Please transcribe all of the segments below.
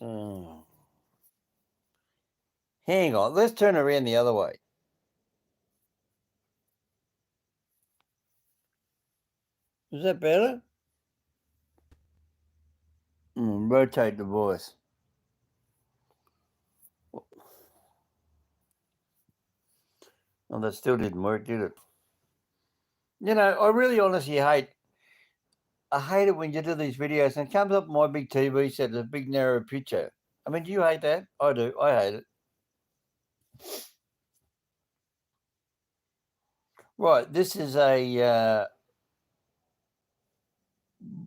So, hang on. Let's turn around the other way. Is that better? Rotate the voice. Oh, that still didn't work, did it? You know, I really honestly hate it when you do these videos and it comes up on my big TV set, a big narrow picture. I mean, do you hate that? I do. I hate it. Right, this is a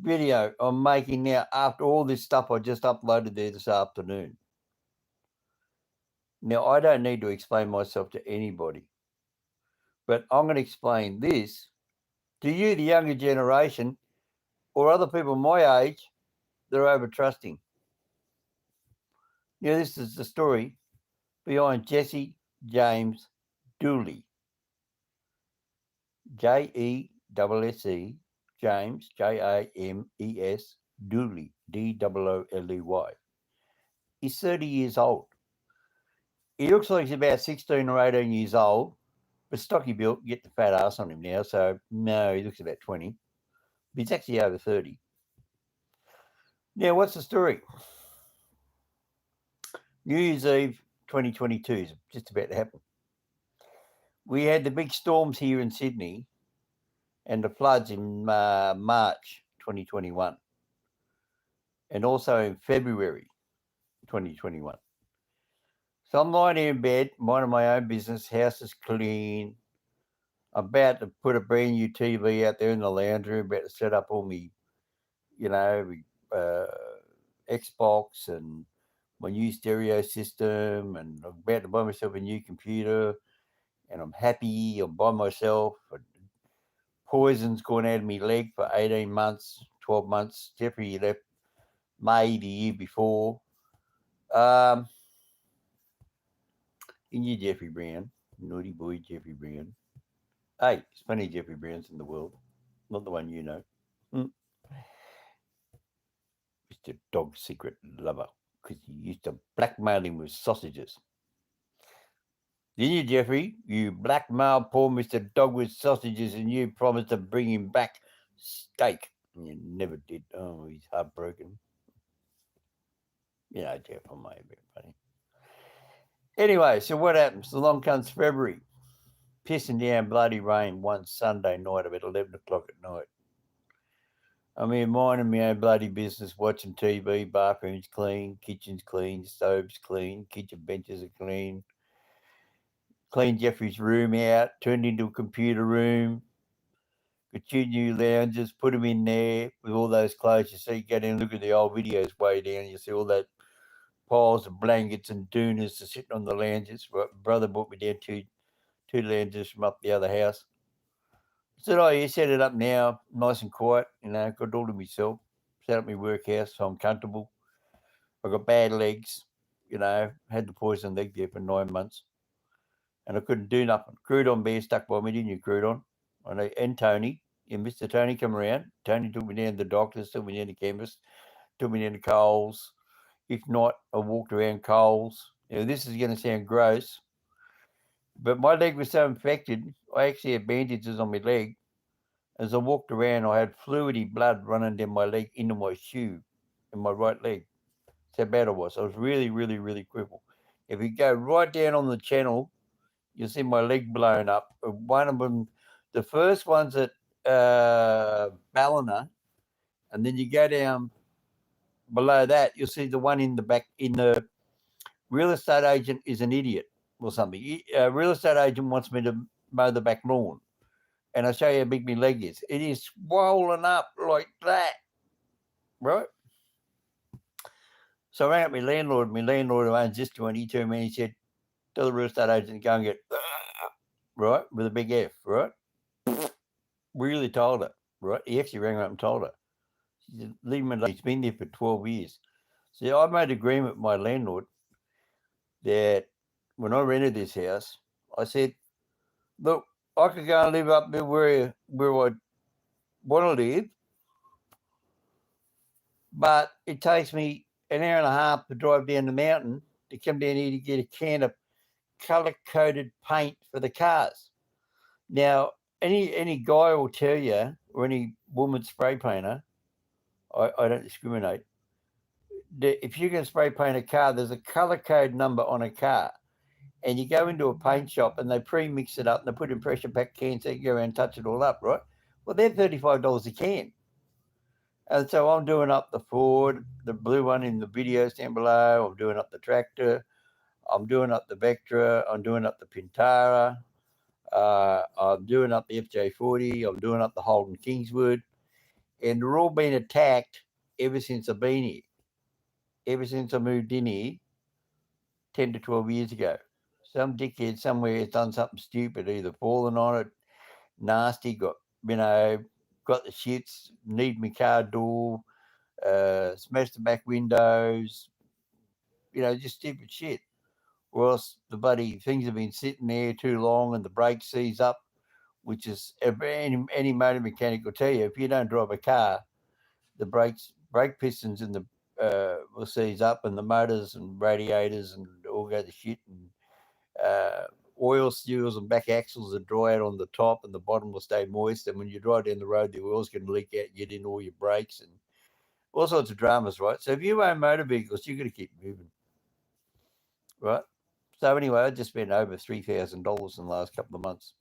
video I'm making now after all this stuff I just uploaded there this afternoon. Now, I don't need to explain myself to anybody, but I'm going to explain this to you, the younger generation, or other people my age that are over trusting. Now, this is the story behind Jesse James Dooley. Jesse James, James, Dooley, Dooley. He's 30 years old. He looks like he's about 16 or 18 years old, but stocky built, get the fat ass on him now, so no, he looks about 20. But he's actually over 30. Now, what's the story? New Year's Eve 2022 is just about to happen. We had the big storms here in Sydney and the floods in March 2021 and also in February 2021. So I'm lying here in bed, minding my own business, house is clean. I'm about to put a brand new TV out there in the lounge room, about to set up all my, Xbox and my new stereo system, and I'm about to buy myself a new computer, and I'm happy, I'm by myself. Poison's gone out of my leg for 18 months, 12 months. Jeffrey left May the year before. You knew Jeffrey Brown, naughty boy Jeffrey Brown. Hey, there's plenty of Jeffrey Browns in the world, not the one you know. Mr. Dog Secret Lover, because you used to blackmail him with sausages. Didn't you, Jeffrey? You blackmailed poor Mr. Dog with sausages and you promised to bring him back steak. And you never did. Oh, he's heartbroken. You know, Jeff, I'm a bit funny. Anyway, so what happens? Along comes February. Pissing down bloody rain one Sunday night about 11 o'clock at night. I'm here minding my own bloody business, watching TV, bathroom's clean, kitchen's clean, stove's clean, kitchen benches are clean. Cleaned Jeffrey's room out, turned into a computer room. Got two new lounges, put them in there with all those clothes. You see, go down and look at the old videos way down. You see all that piles of blankets and doonas are sitting on the lounges. Brother brought me down two lounges from up the other house. I said, oh, you set it up now, nice and quiet, got it all to myself. Set up my workhouse so I'm comfortable. I got bad legs, had the poison leg there for 9 months. And I couldn't do nothing. Crouton Bear stuck by me, didn't you, Crouton? And Tony. And Mr. Tony come around. Tony took me down to the doctors, took me down to chemist, took me down to Coles. If not, I walked around Coles. This is going to sound gross, but my leg was so infected, I actually had bandages on my leg. As I walked around, I had fluidy blood running down my leg into my shoe in my right leg. That's how bad I was. I was really, really, really crippled. If you go right down on the channel, you'll see my leg blown up. One of them, the first one's at Ballina, and then you go down below that, you'll see the one in the back. In the real estate agent is an idiot or something. A real estate agent wants me to mow the back lawn, and I'll show you how big my leg is. It is swollen up like that, right? So I rang up my landlord who owns this joint. He turned me and he said, tell the real estate agent to go and get, right, with a big F, right? Really told her, right? He actually rang her up and told her. She said, leave him alone. He's been there for 12 years. So I made an agreement with my landlord that when I rented this house, I said, look, I could go and live up there where I want to live, but it takes me an hour and a half to drive down the mountain to come down here to get a can of colour-coded paint for the cars. Now, any guy will tell you, or any woman spray painter, I don't discriminate, that if you're going to spray paint a car, there's a colour code number on a car. And you go into a paint shop and they pre-mix it up and they put in pressure pack cans so you can go around and touch it all up, right? Well, they're $35 a can. And so I'm doing up the Ford, the blue one in the videos down below. I'm doing up the tractor. I'm doing up the Vectra. I'm doing up the Pintara. I'm doing up the FJ40. I'm doing up the Holden Kingswood. And they're all been attacked ever since I've been here. Ever since I moved in here 10 to 12 years ago. Some dickhead somewhere has done something stupid, either fallen on it, nasty, got the shits, need my car door, smashed the back windows, just stupid shit. Or else the bloody things have been sitting there too long and the brake seize up, which is any motor mechanic will tell you, if you don't drive a car, the brake pistons in the will seize up and the motors and radiators and all go to shit, and oil seals and back axles are dry out on the top and the bottom will stay moist, and when you drive down the road the oil's going to leak out and get in all your brakes and all sorts of dramas, right? So if you own motor vehicles, you've got to keep moving, right? So anyway, I just spent over $3,000 in the last couple of months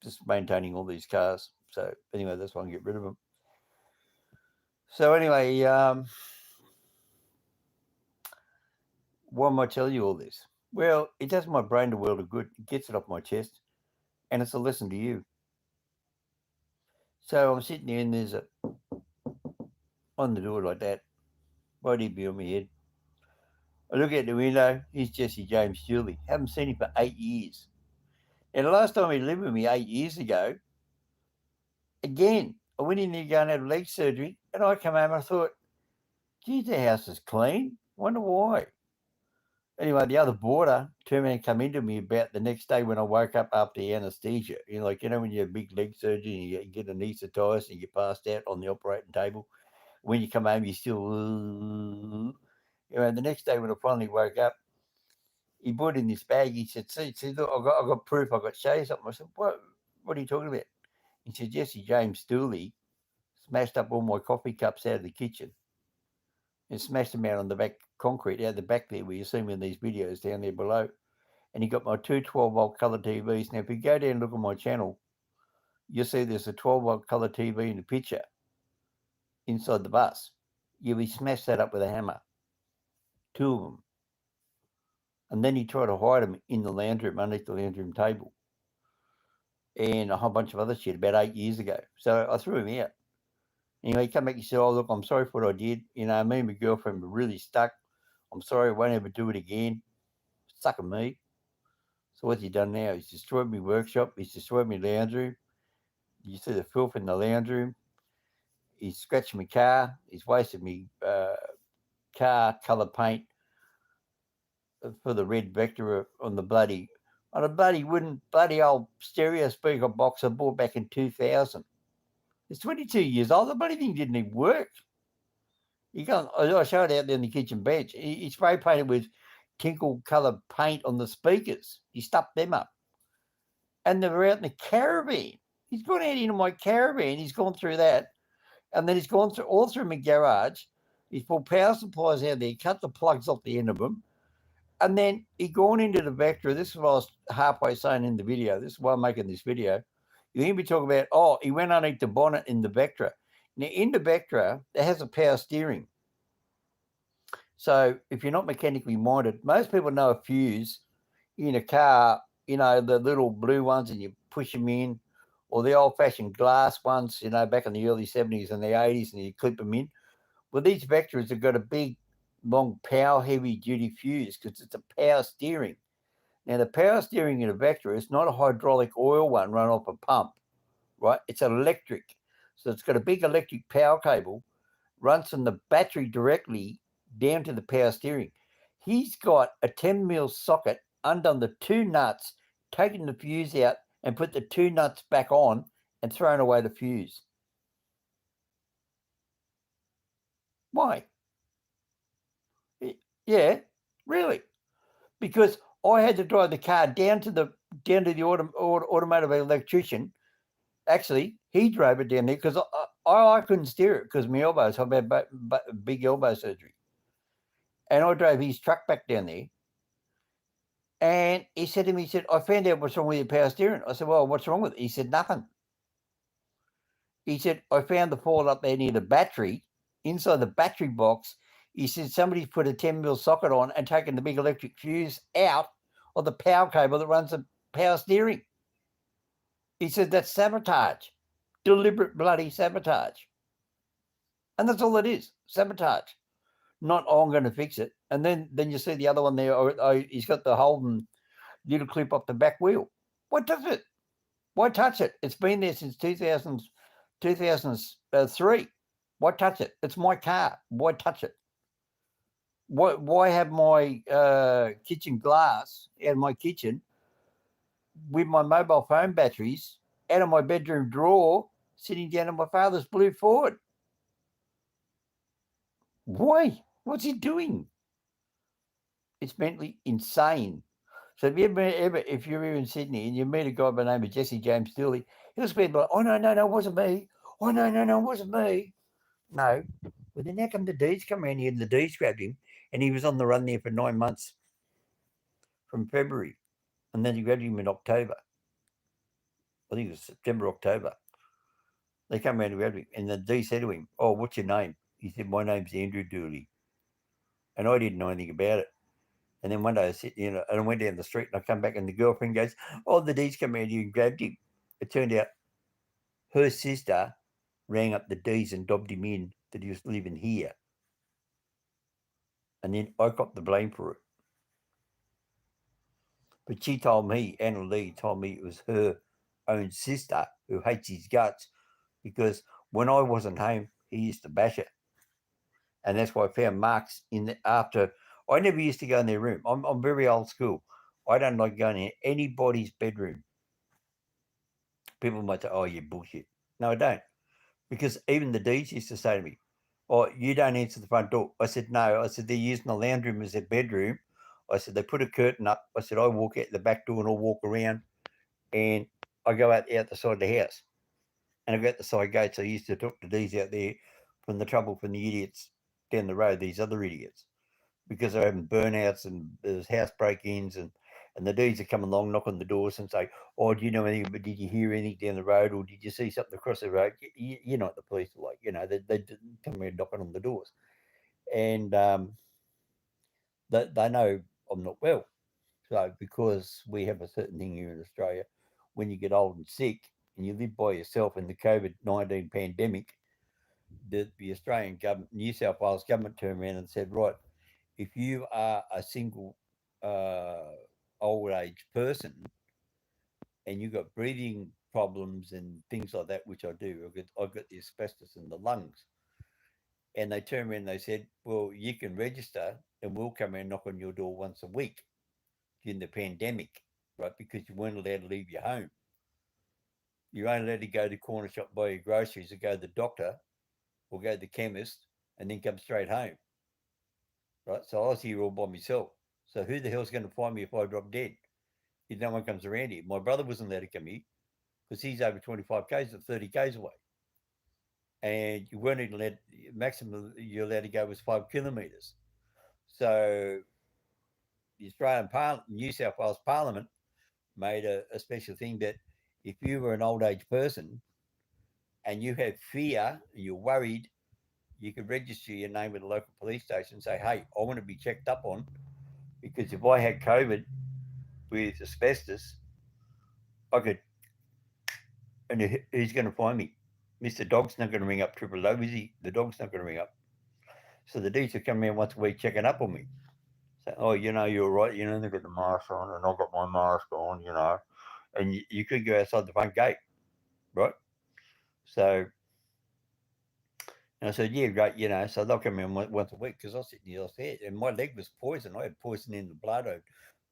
just maintaining all these cars. So anyway, that's why I can get rid of them. So anyway, why am I telling you all this? Well, it does my brain the world of good. It gets it off my chest, and it's a lesson to you. So I'm sitting there, and there's on the door like that, right here behind my head. I look out the window. Here's Jesse James Dooley. Haven't seen him for 8 years. And the last time he lived with me 8 years ago, again, I went in there going to have leg surgery, and I come home and I thought, geez, the house is clean. Wonder why. Anyway, the other boarder turned around and come into me about the next day when I woke up after the anaesthesia. When you have big leg surgery and you get anaesthetised and you passed out on the operating table. When you come home, you still... the next day when I finally woke up, he put in this bag. He said, see, look, I got proof. I got to show you something. I said, what are you talking about? He said, Jesse James Dooley smashed up all my coffee cups out of the kitchen and smashed them out on the back concrete out the back there where you see me in these videos down there below. And he got my two 12-volt colour TVs. Now, if you go down and look at my channel, you'll see there's a 12-volt colour TV in the picture inside the bus. He smashed that up with a hammer. 2 of them. And then he tried to hide them in the lounge room, underneath the lounge room table. And a whole bunch of other shit about 8 years ago. So I threw him out. Anyway, he came back and said, oh, look, I'm sorry for what I did. Me and my girlfriend were really stuck. I'm sorry, I won't ever do it again. Suck at me. So what's he done now? He's destroyed my workshop. He's destroyed my lounge room. You see the filth in the lounge room. He's scratched my car. He's wasted me car colour paint for the red Vectra on a bloody wooden, bloody old stereo speaker box I bought back in 2000. It's 22 years old. The bloody thing didn't even work. I showed it out there on the kitchen bench. He spray painted with tinkle coloured paint on the speakers. He stuffed them up. And they were out in the caravan. He's gone out into my caravan. He's gone through that. And then he's gone through all through my garage. He's pulled power supplies out there, cut the plugs off the end of them. And then he gone into the Vectra. This is what I was halfway saying in the video. This is why I'm making this video. You think we talk about, he went underneath the bonnet in the Vectra. Now, in the Vectra, it has a power steering. So if you're not mechanically minded, most people know a fuse in a car, the little blue ones, and you push them in, or the old-fashioned glass ones, back in the early 70s and the 80s, and you clip them in. Well, these Vectras have got a big, long, power, heavy-duty fuse because it's a power steering. Now, the power steering in a Vectra is not a hydraulic oil one run off a pump, right? It's electric. So it's got a big electric power cable, runs from the battery directly down to the power steering. He's got a 10mm socket, undone the 2 nuts, taken the fuse out and put the 2 nuts back on and thrown away the fuse. Why? Yeah, really. Because I had to drive the car down to the automotive electrician. Actually, he drove it down there because I couldn't steer it because my elbows. I've had big elbow surgery, and I drove his truck back down there. And he said to me, he said, I found out what's wrong with your power steering. I said, well, what's wrong with it? He said, nothing. He said, I found the fault up there near the battery, inside the battery box. He said, somebody's put a 10mm socket on and taken the big electric fuse out of the power cable that runs the power steering. He said, that's sabotage, deliberate bloody sabotage. And that's all it is, sabotage. Not, oh, I'm going to fix it. And then you see the other one there, he's got the Holden little clip off the back wheel. What does it? Why touch it? It's been there since 2003. Why touch it? It's my car. Why touch it? Why have my kitchen glass out of my kitchen with my mobile phone batteries out of my bedroom drawer sitting down in my father's blue Ford? Why? What's he doing? It's mentally insane. So if you're in Sydney and you meet a guy by the name of Jesse James Dooley, he'll speak like, oh, no, it wasn't me. Oh, no, it wasn't me. No. Well, then how come the D's come around here and the D's grabbed him and he was on the run there for 9 months from February and then he grabbed him in October. I think it was September, October. They come around and grabbed him and the D said to him, oh, what's your name? He said, my name's Andrew Dooley. And I didn't know anything about it. And then one day I said, and I went down the street and I come back and the girlfriend goes, oh, the D's come around here and grabbed him. It turned out her sister rang up the D's and dobbed him in that he was living here. And then I got the blame for it. But she told me, Anna Lee told me it was her own sister who hates his guts because when I wasn't home, he used to bash her. And that's why I found marks after. I never used to go in their room. I'm very old school. I don't like going in anybody's bedroom. People might say, oh, you bullshit. No, I don't. Because even the D's used to say to me, oh, you don't answer the front door. I said, no. I said, they're using the lounge room as their bedroom. I said, they put a curtain up. I said, I walk out the back door and I'll walk around and I go out the side of the house. And I go out the side gates. I used to talk to D's out there from the trouble from the idiots down the road, these other idiots, because they're having burnouts and there's house break-ins and the D's are coming along, knock on the doors and say, oh, do you know anything, but did you hear anything down the road or did you see something across the road? You know what the police are like, they come around knocking on the doors. And they know I'm not well. So because we have a certain thing here in Australia, when you get old and sick and you live by yourself in the COVID-19 pandemic, the Australian government, New South Wales government turned around and said, right, if you are a single old age person and you've got breathing problems and things like that, which I do, I've got the asbestos in the lungs. And they turned around and they said, well, you can register and we'll come and knock on your door once a week during the pandemic, right? Because you weren't allowed to leave your home. You're only allowed to go to the corner shop, buy your groceries, or go to the doctor or go to the chemist and then come straight home, right? So I was here all by myself. So who the hell's going to find me if I drop dead? If no one comes around here. My brother wasn't allowed to come here because he's over 25 k's or 30 k's away. And you weren't even allowed, maximum you're allowed to go was 5 kilometres. So the Australian Parliament, New South Wales Parliament made a special thing that if you were an old age person and you have fear and you're worried, you could register your name with the local police station and say, hey, I want to be checked up on because if I had COVID with asbestos, I could, and who's going to find me? Mr. Dog's not going to ring up Triple O, is he? The dog's not going to ring up. So the D's are coming around once a week checking up on me. So, oh, you're right. They've got the mask on and I've got my mask on, and you could go outside the front gate, right? So, and I said, yeah, great, so they'll come in once a week because I was sitting here, and my leg was poisoned. I had poison in the blood, I had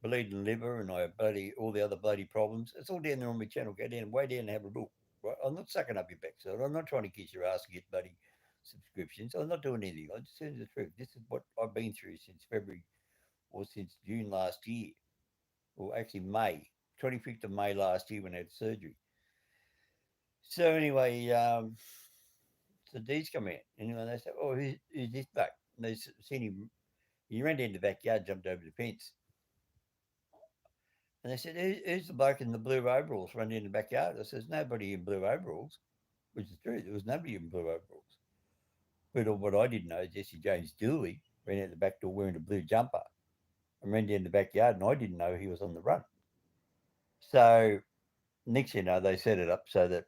bleeding liver, and I had all the other bloody problems. It's all down there on my channel. Go down, way down and have a look. Right? I'm not sucking up your backside. I'm not trying to kiss your ass and get bloody subscriptions. I'm not doing anything. I'm just telling you the truth. This is what I've been through since February or since June last year, or actually May, 25th of May last year when I had surgery. So anyway, so these come out. Anyway, they say, "Oh, who's this bloke?" And they seen him. He ran down the backyard, jumped over the fence, and they said, "Who's the bloke in the blue overalls running in the backyard?" I says, "Nobody in blue overalls," which is true. There was nobody in blue overalls. But what I didn't know, Jesse James Dooley ran out the back door wearing a blue jumper and ran down the backyard, and I didn't know he was on the run. So next, they set it up so that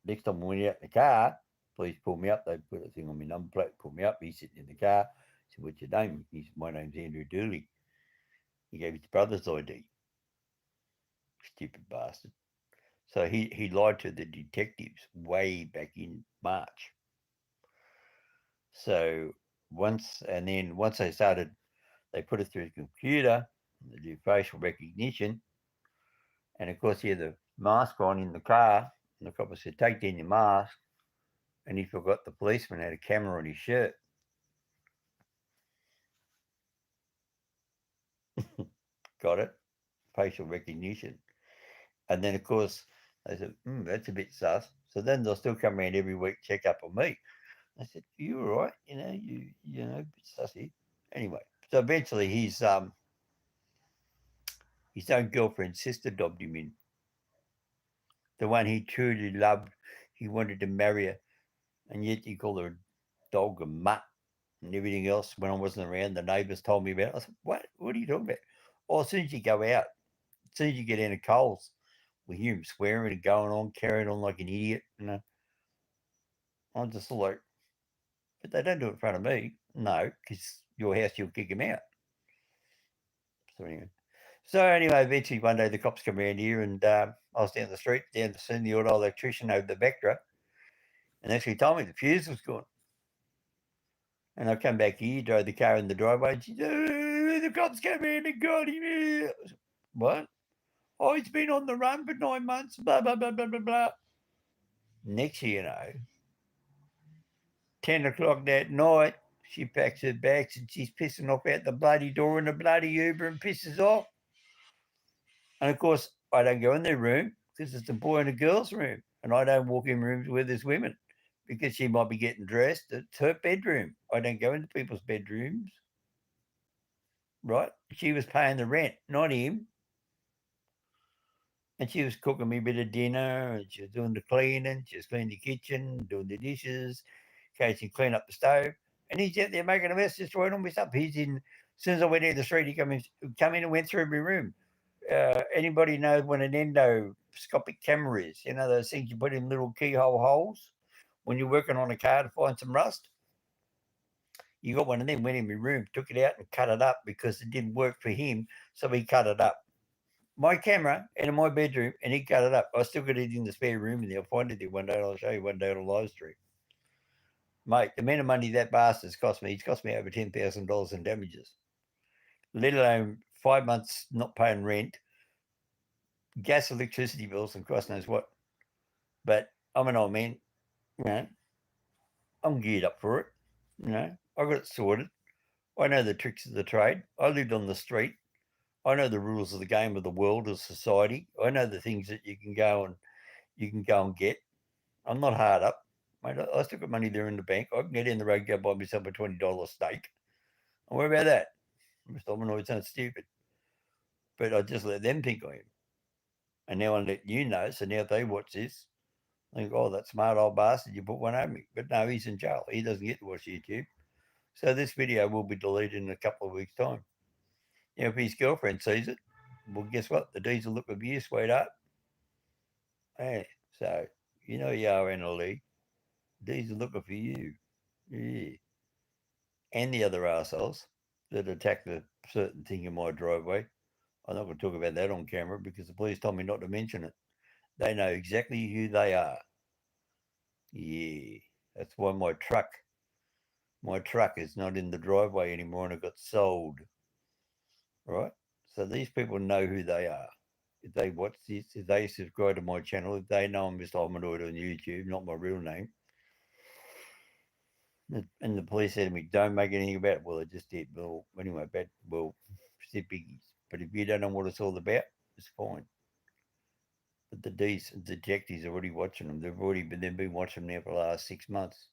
next time when we went out in the car, police pulled me up. They put a thing on my number plate, pulled me up. He's sitting in the car. I said, "What's your name?" He said, "My name's Andrew Dooley." He gave his brother's ID. Stupid bastard. So he lied to the detectives way back in March. So once they started, they put it through the computer, they do facial recognition, and of course he had the mask on in the car, and the cop said, "Take down your mask," and he forgot the policeman had a camera on his shirt. Got it? Facial recognition. And then of course they said, "That's a bit sus." So then they'll still come around every week, check up on me. I said, "You all right? A bit sussy." Anyway, so eventually his own girlfriend's sister dobbed him in. The one he truly loved, he wanted to marry her, and yet he called her a dog, a mutt, and everything else. When I wasn't around, the neighbours told me about it. I said, "What? What are you talking about?" Oh, as soon as you go out, as soon as you get into Coles, we hear him swearing and going on, carrying on like an idiot. I'm just like, but they don't do it in front of me. No, because your house, you'll kick him out. So anyway, eventually one day the cops come around here, and I was down the street, down to see the auto electrician over the Vectra, and actually told me the fuse was gone. And I come back here, drove the car in the driveway, and she said, "The cops came in and got him." Said, "What? Oh, he's been on the run for 9 months, blah, blah, blah, blah, blah, blah." Next year, 10 o'clock that night, she packs her bags and she's pissing off out the bloody door in the bloody Uber and pisses off. And of course, I don't go in their room because it's a boy and a girl's room. And I don't walk in rooms where there's women because she might be getting dressed. It's her bedroom. I don't go into people's bedrooms. Right? She was paying the rent, not him. And she was cooking me a bit of dinner, and she was doing the cleaning. She was cleaning the kitchen, doing the dishes, occasionally clean up the stove. And he's out there making a mess, destroying all my stuff. He's in. As soon as I went in the street, he come in and went through my room. Anybody knows what an endoscopic camera is? You know those things you put in little keyhole holes when you're working on a car to find some rust. You got one of them. Went in my room, took it out, and cut it up because it didn't work for him. So he cut it up. My camera in my bedroom, and he cut it up. I still got it in the spare room, and I'll find it there one day. I'll show you one day on a live stream. Mate, the amount of money that bastard's cost me, he's cost me over $10,000 in damages, let alone 5 months not paying rent, gas, electricity bills, and Christ knows what. But I'm an old man, you know, I'm geared up for it. I got it sorted. I know the tricks of the trade. I lived on the street. I know the rules of the game of the world of society. I know the things that you can go and get. I'm not hard up. Mate, I still got money there in the bank. I can get in the road, go buy myself a $20 steak. And what about that? Mr. Ominoid sounds stupid. But I just let them think I am. And now I let you know. So now if they watch this, they think, "Oh, that smart old bastard, you put one over me." But no, he's in jail. He doesn't get to watch YouTube. So this video will be deleted in a couple of weeks' time. If his girlfriend sees it, well, guess what? The D's will look at you, sweetheart. Hey, so you know you are NLE. D's are looking for you. Yeah. And the other assholes that attacked a certain thing in my driveway. I'm not going to talk about that on camera because the police told me not to mention it. They know exactly who they are. Yeah. That's why my truck is not in the driveway anymore and it got sold. Right? So these people know who they are. If they watch this, if they subscribe to my channel, if they know I'm Mr. Hominoid on YouTube, not my real name, And the police said to me, "Don't make anything about it." Well, I just did. Well, anyway, said biggies. But if you don't know what it's all about, it's fine. But the Jeckies are already watching them. They've been watching them now for the last 6 months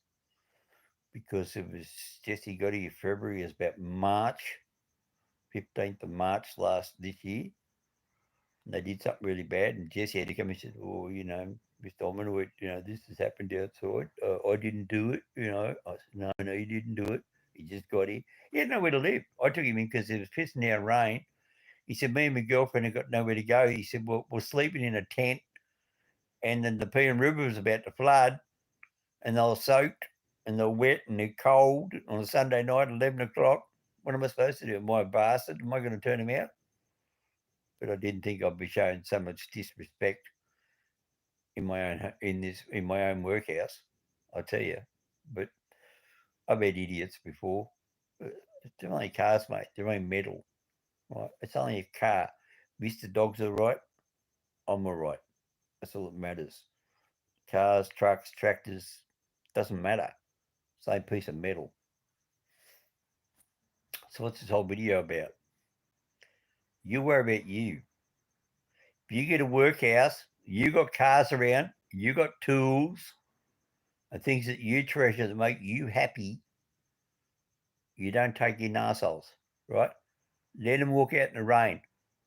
because it was Jesse got here February. It's about March, 15th of March this year. And they did something really bad, and Jesse had to come and said, "Oh, Mr. Omenwood, this has happened outside. I didn't do it. I said, no, you didn't do it. He just got here. He had nowhere to live. I took him in because it was pissing down rain. He said, me and my girlfriend have got nowhere to go. He said, well, we're sleeping in a tent, and then the Pean River was about to flood, and they were soaked, and they're wet, and they're cold on a Sunday night at 11 o'clock. What am I supposed to do? Am I a bastard? Am I going to turn him out? But I didn't think I'd be showing so much disrespect in my own workhouse. I tell you, but I've had idiots before. They're only cars, mate. They're only metal. Right? It's only a car. Mr. Dog's all right. I'm all right. That's all that matters. Cars, trucks, tractors, doesn't matter. Same piece of metal. So what's this whole video about? You worry about you. If you get a workhouse, you got cars around, you got tools and things that you treasure that make you happy. You don't take in arseholes, right? Let them walk out in the rain.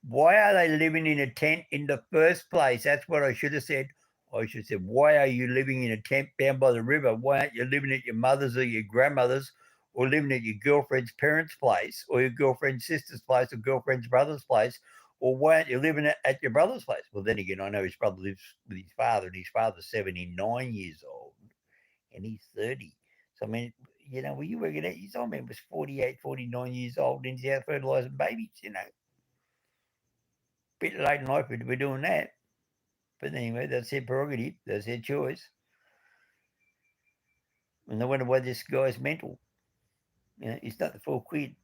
Why are they living in a tent in the first place? That's what I should have said. I should have said, why are you living in a tent down by the river? Why aren't you living at your mother's or your grandmother's or living at your girlfriend's parents' place or your girlfriend's sister's place or girlfriend's brother's place? Or why aren't you living at your brother's place? Well, then again, I know his brother lives with his father, and his father's 79 years old and he's 30. So, I mean, when you work it out, his old man was 48, 49 years old and he's out fertilising babies, Bit late in life to be doing that. But anyway, that's their prerogative. That's their choice. And I wonder why this guy's mental. He's not the full quid.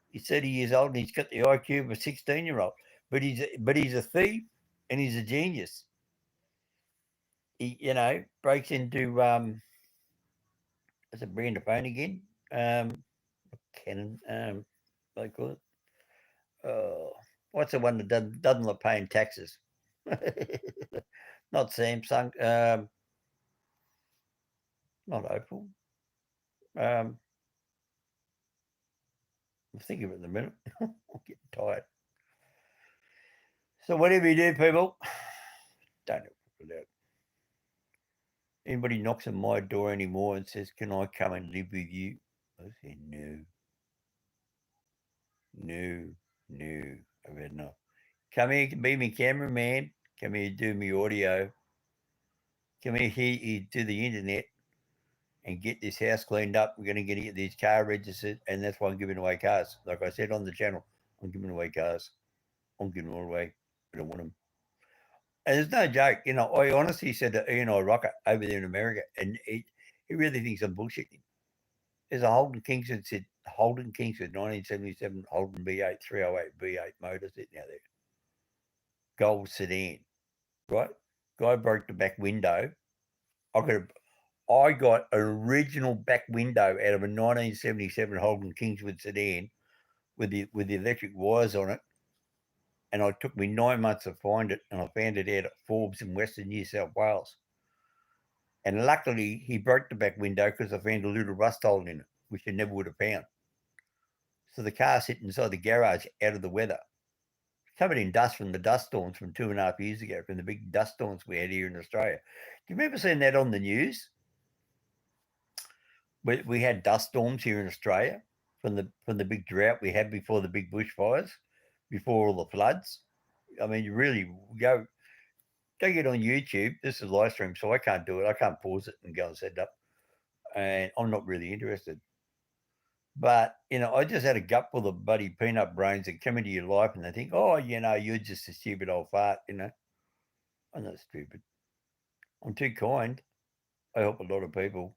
He's 30 years old and he's got the IQ of a 16-year-old. But he's a thief and he's a genius. He, breaks into what's a brand of phone again? Canon, they call it. What's the one that doesn't look paying taxes? Not Samsung. Not Opal. I'll think of it in a minute. I'm getting tired. So whatever you do, people, don't ever put it out. Anybody knocks on my door anymore and says, "Can I come and live with you?" I say, "No, no, no. I've had enough. Come here, be my cameraman. Come here, do me audio. Come here, do the internet." And get this house cleaned up. We're going to get these car registered, and that's why I'm giving away cars. Like I said on the channel, I'm giving away cars. I'm giving them all away. I don't want them. And there's no joke. I honestly said to Ian Rocker over there in America, and he really thinks I'm bullshitting. There's a Holden Kingsford 1977 Holden B8 308 V8 motor sitting out there. Gold sedan, right? Guy broke the back window. I got an original back window out of a 1977 Holden Kingsford sedan with the electric wires on it, and it took me 9 months to find it, and I found it out at Forbes in Western New South Wales. And luckily, he broke the back window because I found a little rust hole in it, which I never would have found. So the car sitting inside the garage out of the weather, covered in dust from the dust storms from 2.5 years ago, from the big dust storms we had here in Australia. Do you remember seeing that on the news? We had dust storms here in Australia from the big drought we had before the big bushfires, before all the floods. I mean, you really go get on YouTube. This is live stream, so I can't do it. I can't pause it and go and set it up. And I'm not really interested. But, I just had a gut full of buddy peanut brains that come into your life and they think, oh, you're just a stupid old fart, I'm not stupid. I'm too kind. I help a lot of people.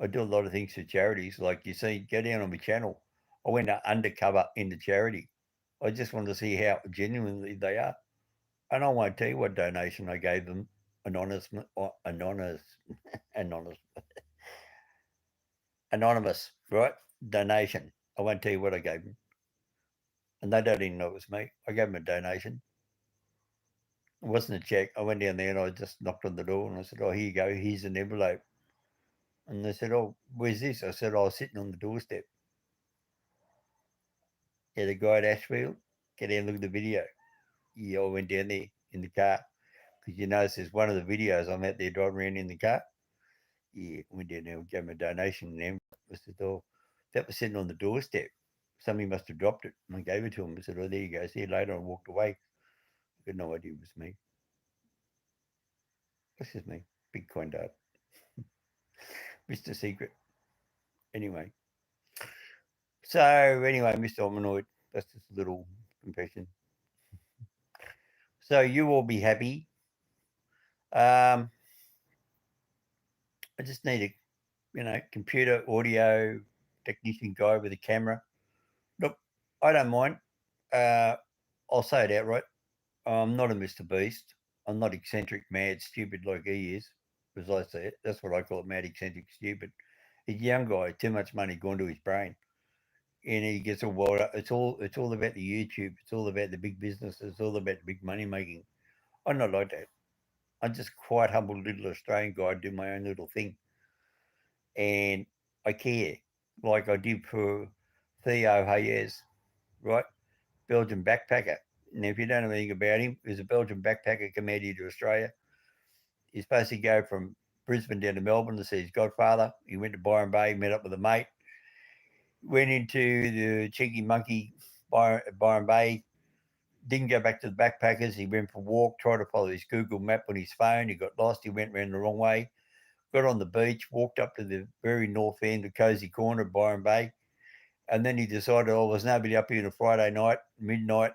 I do a lot of things for charities. Like you see, go down on my channel. I went undercover into charity. I just wanted to see how genuinely they are. And I won't tell you what donation I gave them. Anonymous. anonymous, right? Donation. I won't tell you what I gave them. And they don't even know it was me. I gave them a donation. It wasn't a check. I went down there and I just knocked on the door and I said, "Oh, here you go. Here's an envelope." And they said, "Oh, where's this?" I said, "Oh, I was sitting on the doorstep." Yeah, the guy at Ashfield, get down and look at the video. Yeah, I went down there in the car because you notice there's one of the videos I'm out there driving around in the car. Yeah, went down there and gave him a donation and envelope. I said, "Oh, that was sitting on the doorstep. Somebody must have dropped it." And I gave it to him. I said, "Oh, there you go. See you later." And walked away. I had no idea it was me. This is me, big coin dad, Mr. Secret. Anyway, so anyway, Mr. Ominoid, that's just a little confession. So you will be happy. I just need a, computer audio technician guy with a camera. Look, I don't mind. Uh, I'll say it outright. I'm not a Mr. Beast. I'm not eccentric, mad, stupid like he is, as I say it. That's what I call it, mad, eccentric, stupid. He's a young guy, too much money gone to his brain. And he gets all wild up. It's all about the YouTube. It's all about the big business. It's all about the big money making. I'm not like that. I'm just quite humble little Australian guy. I do my own little thing, and I care like I did for Theo Hayes, right? Belgian backpacker. Now, if you don't know anything about him, he was a Belgian backpacker come out here to Australia. He's supposed to go from Brisbane down to Melbourne to see his godfather. He went to Byron Bay, met up with a mate, went into the Cheeky Monkey Byron Bay, didn't go back to the backpackers. He went for a walk, tried to follow his Google map on his phone. He got lost. He went around the wrong way, got on the beach, walked up to the very north end of Cozy Corner of Byron Bay. And then he decided, oh, there's nobody up here on a Friday night, midnight,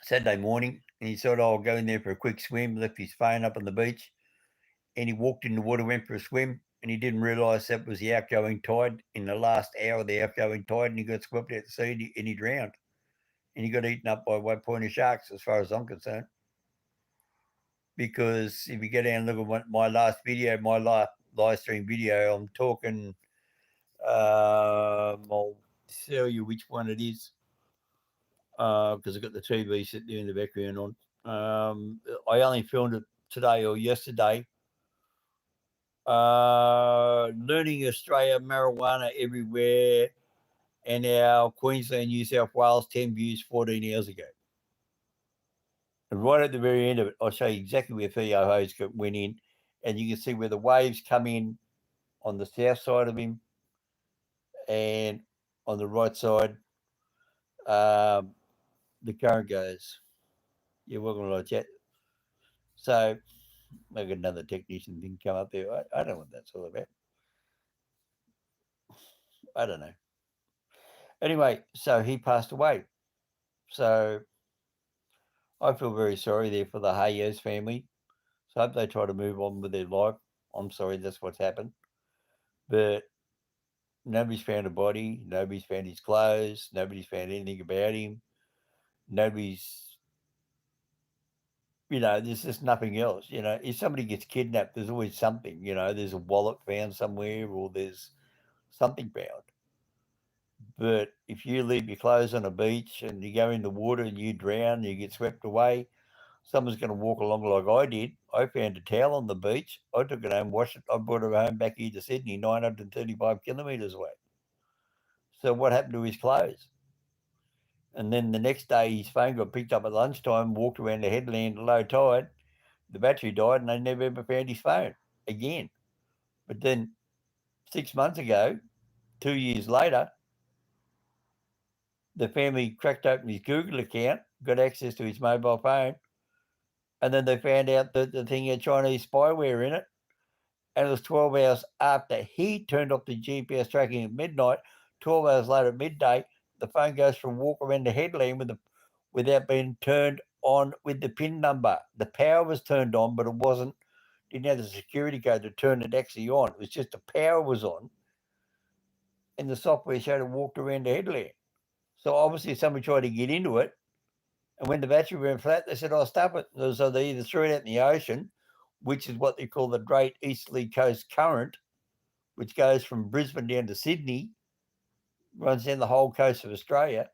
Saturday morning. And he said, oh, I'll go in there for a quick swim, left his phone up on the beach. And he walked in the water, went for a swim. And he didn't realise that was the outgoing tide in the last hour of the outgoing tide. And he got swept out to sea and he drowned. And he got eaten up by one point of sharks, as far as I'm concerned. Because if you go down and look at my last video, my live stream video, I'm talking, I'll tell you which one it is, because I've got the TV sitting there in the background on. I only filmed it today or yesterday. Learning Australia, marijuana everywhere, and our Queensland, New South Wales 10 views 14 hours ago. And right at the very end of it, I'll show you exactly where Theo Hayes went in, and you can see where the waves come in on the south side of him, and on the right side, the current goes. You're welcome to like chat. So I got another technician thing come up there. I don't know what that's all about. I don't know. Anyway, so he passed away. So I feel very sorry there for the Hayes family. So I hope they try to move on with their life. I'm sorry that's what's happened. But nobody's found a body. Nobody's found his clothes. Nobody's found anything about him. Nobody's, there's just nothing else. If somebody gets kidnapped, there's always something. There's a wallet found somewhere or there's something found. But if you leave your clothes on a beach and you go in the water and you drown, you get swept away, someone's going to walk along like I did. I found a towel on the beach. I took it home, washed it. I brought it home back here to Sydney, 935 kilometres away. So what happened to his clothes? And then the next day, his phone got picked up at lunchtime, walked around the headland at low tide. The battery died and they never ever found his phone again. But then 6 months ago, 2 years later, the family cracked open his Google account, got access to his mobile phone, and then they found out that the thing had Chinese spyware in it. And it was 12 hours after he turned off the GPS tracking at midnight. 12 hours later at midday, the phone goes for a walk around the headland without being turned on with the PIN number. The power was turned on, but it didn't have the security code to turn it actually on. It was just the power was on, and the software showed it walked around the headland. So obviously somebody tried to get into it, and when the battery went flat, they said, "Oh, stop it." So they either threw it out in the ocean, which is what they call the Great Easterly Coast Current, which goes from Brisbane down to Sydney, runs down the whole coast of Australia,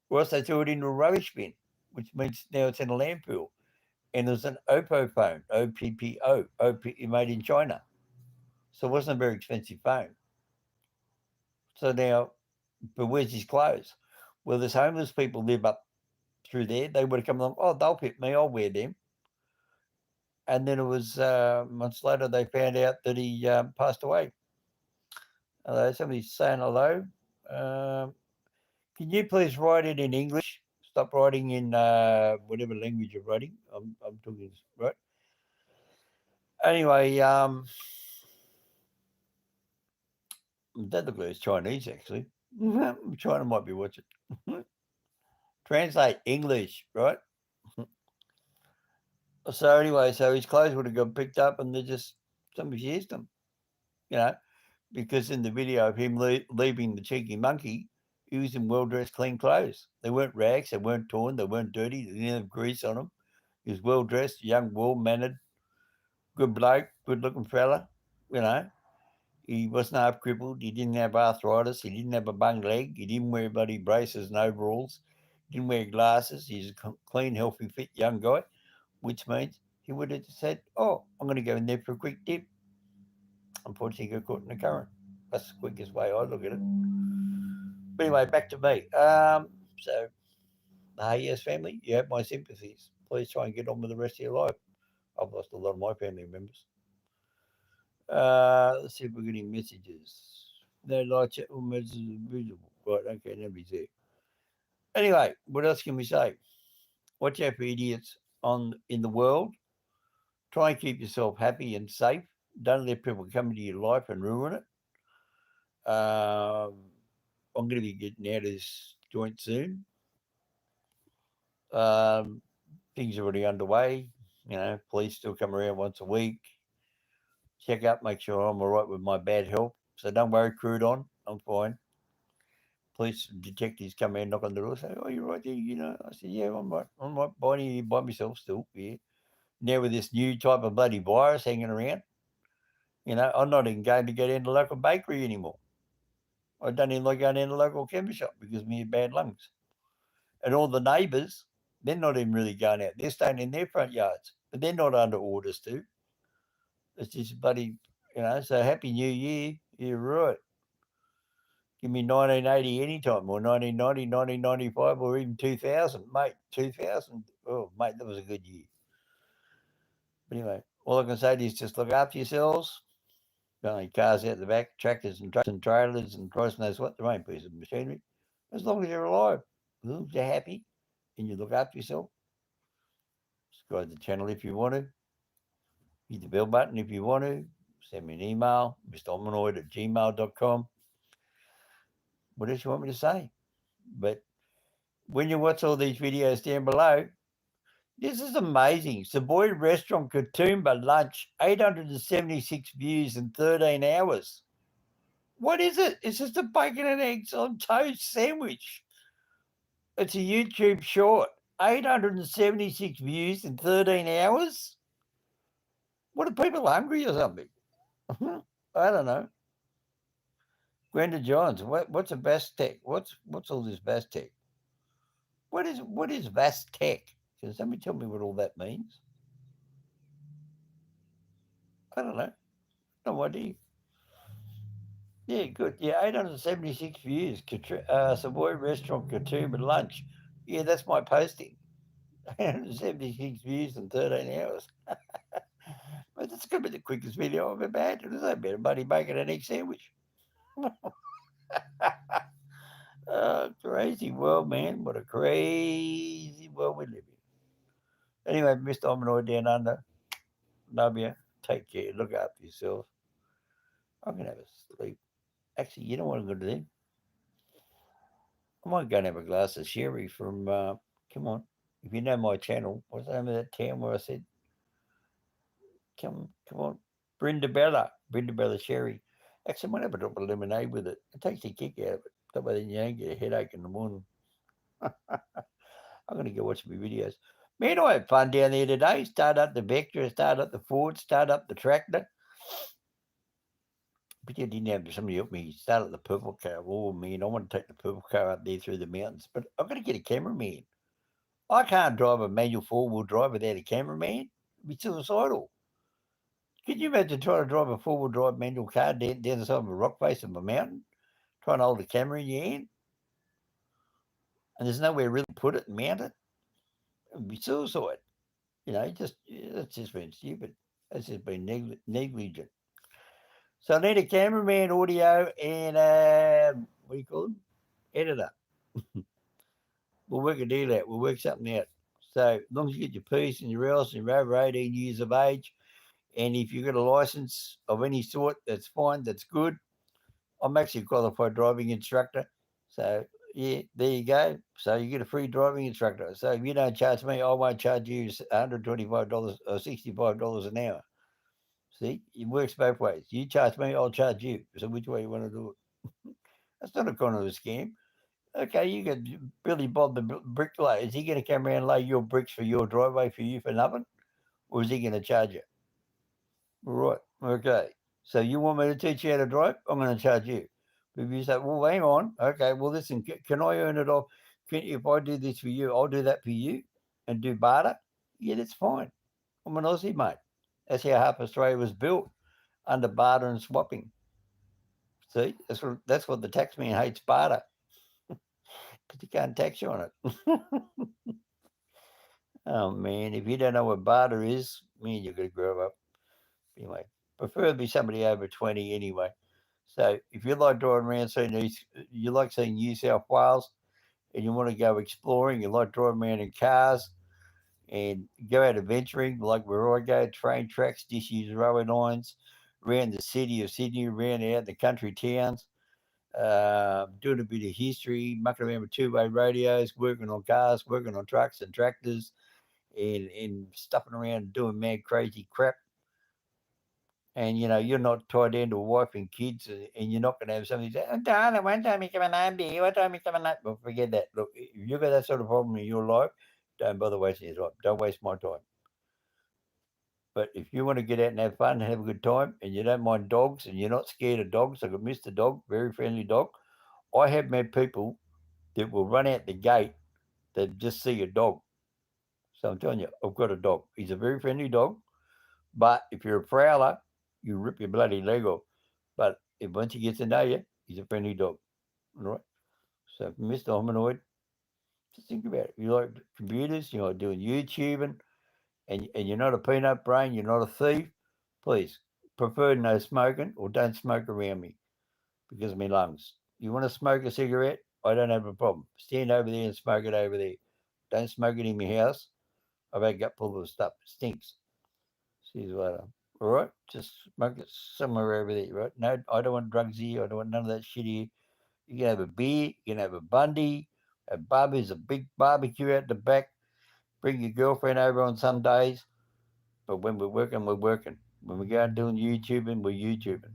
or else they threw it into a rubbish bin, which means now it's in a landfill. And there's an Oppo phone, OPPO, made in China. So it wasn't a very expensive phone. So now, but where's his clothes? Well, there's homeless people live up through there. They would have come along, oh, they'll fit me, I'll wear them. And then it was months later, they found out that he passed away. Hello, somebody's saying hello. Can you please write it in English? Stop writing in whatever language you're writing. I'm talking right. Anyway, that looks like it's Chinese actually. China might be watching. Translate English, right? So anyway, so his clothes would have got picked up, and somebody's used them, because in the video of him leaving the cheeky monkey, he was in well-dressed, clean clothes. They weren't rags, they weren't torn, they weren't dirty, they didn't have grease on them. He was well-dressed, young, well-mannered, good bloke, good-looking fella, He wasn't half crippled, he didn't have arthritis, he didn't have a bung leg, he didn't wear bloody braces and overalls, he didn't wear glasses, he's a clean, healthy, fit young guy, which means he would have said, oh, I'm going to go in there for a quick dip. Unfortunately, he got caught in the current. That's the quickest way I look at it. But anyway, back to me. So, the Hayes family, you have my sympathies. Please try and get on with the rest of your life. I've lost a lot of my family members. Let's see if we're getting messages. No light chat or messages visible. Right, okay, nobody's there. Anyway, what else can we say? Watch out for idiots in the world. Try and keep yourself happy and safe. Don't let people come into your life and ruin it. I'm going to be getting out of this joint soon. Things are already underway. Police still come around once a week. Check up, make sure I'm all right with my bad health. So don't worry, Crudon, I'm fine. Police detectives come in, knock on the door, say, oh, you're right there, I said, yeah, I'm right. I'm right by myself still, yeah. Now with this new type of bloody virus hanging around, I'm not even going to go down to the local bakery anymore. I don't even like going down to the local chemist shop because of my bad lungs. And all the neighbours, they're not even really going out. They're staying in their front yards, but they're not under orders to. It's just bloody, so Happy New Year. You're right. Give me 1980 anytime, or 1990, 1995, or even 2000. Mate, 2000. Oh, mate, that was a good year. But anyway, all I can say is just look after yourselves. Only cars out the back, tractors and trucks and trailers and Christ knows what, there ain't piece of machinery. As long as you're alive, as long as you're happy and you look after yourself. Subscribe to the channel if you want to. Hit the bell button if you want to. Send me an email, mromanoid@gmail.com. What else you want me to say? But when you watch all these videos down below, this is amazing. Savoy Restaurant Katoomba lunch, 876 views in 13 hours. What is it? It's just a bacon and eggs on toast sandwich. It's a YouTube short. 876 views in 13 hours? What are people hungry or something? I don't know. Gwenda Johns, what's a Vastec? What's all this Vastec? What is Vastec? Can somebody tell me what all that means? I don't know. No idea. Yeah, good. Yeah, 876 views. Savoy Restaurant Katoomba lunch. Yeah, that's my posting. 876 views in 13 hours. But that's going to be the quickest video I've ever had. It's no better buddy bacon and egg sandwich. Crazy world, man. What a crazy world we live in. Anyway, Mr. Ominoid down under. Love you. Take care. Look after yourself. I'm going to have a sleep. Actually, you know what I'm going to do? I might go and have a glass of sherry from, come on, if you know my channel, what's the name of that town where I said, come on, Brindabella sherry. Actually, I might have a drop of lemonade with it. It takes the kick out of it. That way then you don't get a headache in the morning. I'm going to go watch my videos. Man, I had fun down there today. Start up the Vectra, start up the Ford, start up the tractor. But you didn't have somebody help me start at the purple car. Oh, man, I want to take the purple car up there through the mountains, but I've got to get a cameraman. I can't drive a manual four-wheel drive without a cameraman. It'd be suicidal. Can you imagine trying to drive a four-wheel drive manual car down the side of a rock face of a mountain, trying to hold a camera in your hand, and there's nowhere really to put it and mount it? It would be suicide. That's just been stupid. That's just been negligent. So I need a cameraman, audio, and what do you call them? Editor. We'll work a deal out. We'll work something out. So as long as you get your piece and your else and you're over 18 years of age, and if you've got a license of any sort, that's fine. That's good. I'm actually a qualified driving instructor. So yeah, there you go. So you get a free driving instructor. So if you don't charge me, I won't charge you $125 or $65 an hour. See, it works both ways. You charge me, I'll charge you. So which way you want to do it? That's not a kind of a scam. Okay, you got Billy Bob the bricklayer. Is he going to come around and lay your bricks for your driveway for you for nothing? Or is he going to charge you? Right, okay. So you want me to teach you how to drive? I'm going to charge you. But if you say, well, hang on. Okay, well, listen, can I earn it off? If I do this for you, I'll do that for you and do barter? Yeah, that's fine. I'm an Aussie, mate. That's how half Australia was built, under barter and swapping. See, that's what the taxman hates, barter, because you can't tax you on it. Oh, man, if you don't know what barter is, man, you've got to grow up. Anyway, preferably somebody over 20 anyway. So if you like driving around you like seeing New South Wales and you want to go exploring, you like driving around in cars and go out adventuring, like where I go, train tracks, disused railway lines, around the city of Sydney, around out the country towns, doing a bit of history, mucking around with two-way radios, working on cars, working on trucks and tractors, and stuffing around doing mad, crazy crap. And you're not tied down to a wife and kids, and you're not going to have somebody say, "Oh, darling, when time you coming home, dear? What time you coming home?" Well, forget that. Look, if you've got that sort of problem in your life, don't bother wasting your time. Don't waste my time. But if you want to get out and have fun and have a good time, and you don't mind dogs, and you're not scared of dogs, like a Mister Dog, very friendly dog. I have met people that will run out the gate that just see a dog. So I'm telling you, I've got a dog. He's a very friendly dog. But if you're a prowler, you rip your bloody leg off. But if once he gets to know you, he's a friendly dog. All right. So, Mr. Hominoid, just think about it. You like computers, you like doing YouTube, and you're not a peanut brain, you're not a thief, please prefer no smoking or don't smoke around me because of my lungs. You want to smoke a cigarette? I don't have a problem. Stand over there and smoke it over there. Don't smoke it in my house. I've had a gut full of stuff. It stinks. See you later. All right, just smoke it somewhere over there, right? No, I don't want drugs here. I don't want none of that shit here. You can have a beer, you can have a Bundy, a Bubba's, a big barbecue out the back. Bring your girlfriend over on some days, but when we're working, we're working. When we go out doing YouTubing, we're YouTubing.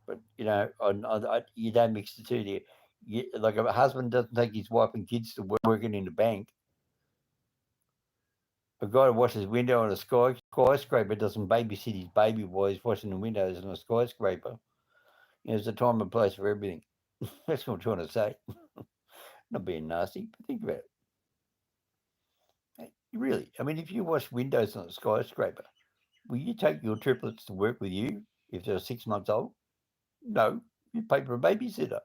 But you don't mix the two there. Like a husband doesn't take his wife and kids to working in the bank. A guy who washes window on a skyscraper doesn't babysit his baby while he's washing the windows on a skyscraper. There's a time and place for everything. That's what I'm trying to say. Not being nasty, but think about it. Really, I mean, if you wash windows on a skyscraper, will you take your triplets to work with you if they're 6 months old? No, you pay for a babysitter.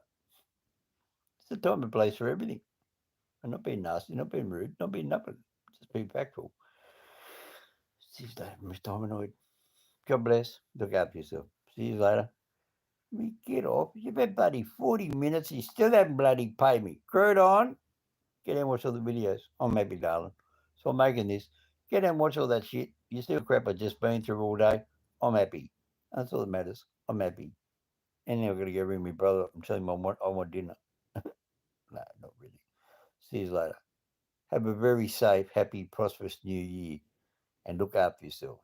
It's a time and place for everything. I'm not being nasty, not being rude, not being nothing. Just being factual. See you later, Mr. Hominoid. God bless. Look after yourself. See you later. Me get off. You've had bloody 40 minutes. You still haven't bloody paid me. Crude on. Get in and watch all the videos. I'm happy, darling. So I'm making this. Get in and watch all that shit. You still crap I've just been through all day. I'm happy. That's all that matters. I'm happy. And now I've got to go ring my brother up and tell him I want dinner. No, not really. See you later. Have a very safe, happy, prosperous new year. And look after yourself.